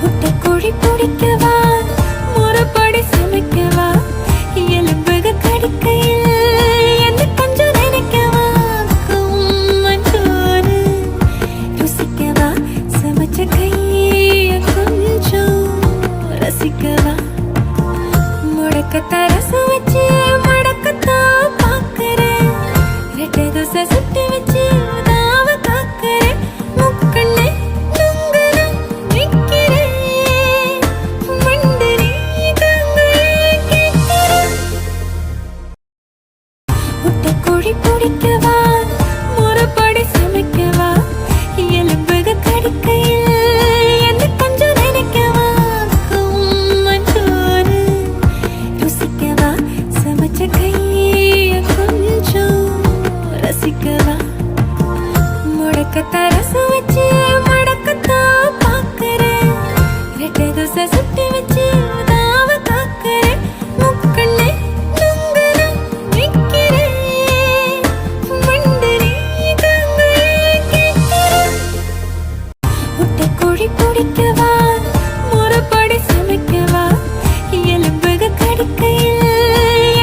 முட்டைக்கோழி பிடிக்கவா, முறைப்படி சமைக்கவா, எலும்புக கடிக்கையில் என்ன கொஞ்சம் நினைக்கவா, மஞ்சோறு ருசிக்கவா, சமைச்ச கையை கொஞ்சம் ரசிக்கவா, முடக்கத்தை ரசம் வச்சு மடக்கத்தான் பார்க்கிறேன், ரெட்டை தோசை சுட்டு வச்சு தாவ காக்கிறேன், முக்கண்ணு நுங்கரம் நிற்கிறேன், மண்டரி கங்கையை கேட்கிறேன். முட்டைக்கோழி பிடிக்கவா, முறைப்படி சமைக்கவா, எலும்புக கடிக்கையில் என்ன கொஞ்சம் நினைக்கவா, மஞ்சோறு ருசிக்கவா, சமைச்ச கையை கொஞ்சம் ரசிக்கவா, முடக்கத்தை ரசம் வச்சு மடக்கத்தான் பார்க்கிறேன், ரெட்டை தோசை சுட்டு வச்சு தாவ காக்கிறேன், முக்கண்ணு நுங்கரம் நிற்கிறேன், மண்டரி கங்கையை கேட்கிறேன். முட்டைக்கோழி பிடிக்கவா, முறைப்படி சமைக்கவா, எலும்புக கடிக்கையில்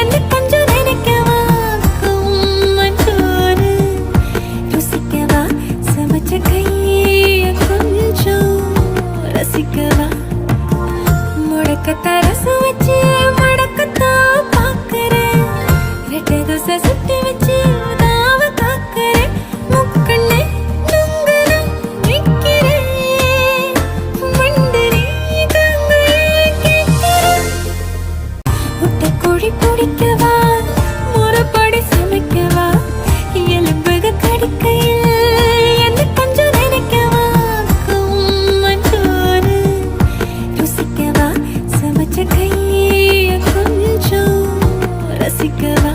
என்ன கொஞ்சம் நினைக்கவா, மஞ்சோறு ருசிக்கவா, சமைச்ச கையை கொஞ்சம் ரசிக்கவா, முடக்கத்தை ரசம் வச்சு மடக்கத்தான் பார்க்கிறேன், ரெட்டை தோசை சுட்டு வச்சு தாவ காக்கிறேன், முக்கண்ணு நுங்கரம் நிற்கிறேன், மண்டரி கங்கையை கேட்கிறேன். முட்டைக்கோழி பிடிக்கவா, முறைப்படி சமைக்கவா, எலும்புக கடிக்கையில் என்ன கொஞ்சம் நினைக்கவா, மஞ்சோறு ருசிக்கவா, சமைச்ச கையை கொஞ்சம் ரசிக்கவா,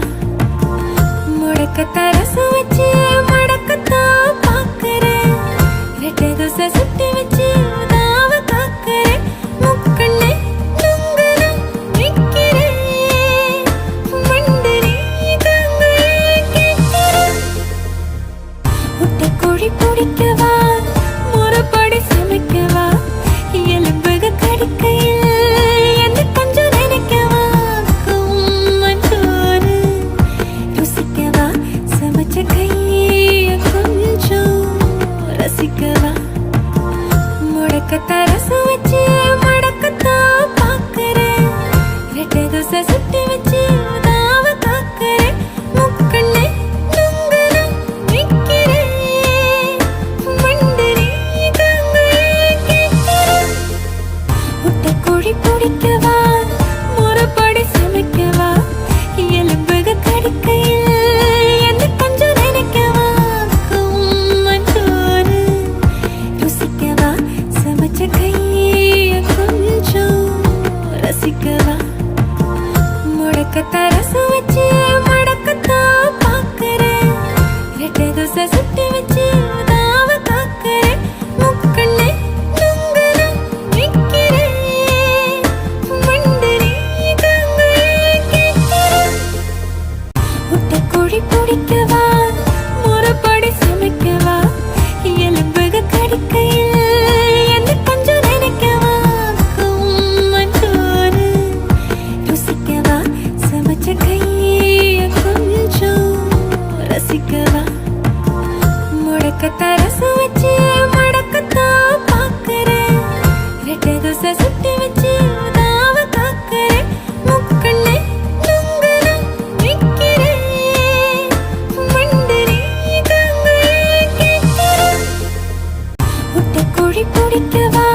முடக்கத்தை ரசம் வச்சு மடக்கத்தான் பார்க்கிறேன், ரெட்டை தோசை சுட்டு வச்சு தாவ காக்கிறேன், முக்கண்ணு நுங்கரம் நிற்கிறேன், மண்டரி கங்கையை கேட்கிறேன். முட்டைக்கோழி பிடிக்கவா, முறைப்படி சமைக்கவா, எலும்புக கடிக்கையில் என்ன கொஞ்சம் நினைக்கவா, மஞ்சோறு ருசிக்கவா, சமைச்ச கையை கொஞ்சம் ரசிக்கவா, முடக்கத்தை ரசம் வச்சு மடக்கத்தான் பார்க்கிறேன், ரெட்டை தோசை சுட்டு வச்சு தாவ காக்கிறேன், முக்கண்ணு நுங்கரம் நிற்கிறேன், மண்டரி கங்கையை கேட்கிறேன். முட்டைக்கோழி பிடிக்கவா, முறைப்படி சமைக்கவா, எலும்புக கடிக்கையில் என்ன கொஞ்சம் நினைக்கவா, மஞ்சோறு ருசிக்கவா, சமைச்ச கையை கொஞ்சம் ரசிக்கவா, முடக்கத்தை ரசம் வச்சு மடக்கத்தான் பார்க்கிறேன், ரெட்டை தோசை சுட்டு வச்சு தாவ காக்கிறேன், முக்கண்ணு நுங்கரம் நிற்கிறேன், மண்டரி கங்கையை கேட்கிறேன். முட்டைக்கோழி பிடிக்கவா, முறைப்படி சமைக்கவா, எலும்புக கடிக்கையில் என்ன கொஞ்சம் நினைக்கவா, மஞ்சோறு ருசிக்கவா, சமைச்ச கையை கொஞ்சம் ரசிக்கவா, முடக்கத்தை ரசம் வச்சு மடக்கத்தான் பார்க்கிறேன், ரெட்டை தோசை சுட்டு வச்சு தாவ காக்கிறேன், முக்கண்ணு நுங்கரம் நிற்கிறேன், மண்டரி கங்கையை கேட்கிறேன். முட்டைக்கோழி பிடிக்கவா,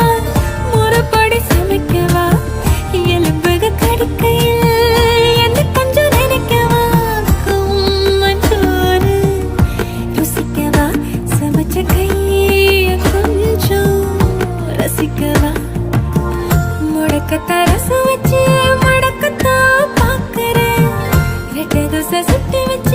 முறைப்படி சமைக்கவா, எலும்புக கடிக்கையில் என்ன கொஞ்சம் நினைக்கவா, மஞ்சோறு ருசிக்கவா, சமைச்ச கையை கொஞ்சம் ரசிக்கவா, முடக்கத்தை ரசம் வச்சு மடக்கத்தான் பார்க்கிறேன், ரெட்டை தோசை சுட்டு வச்சு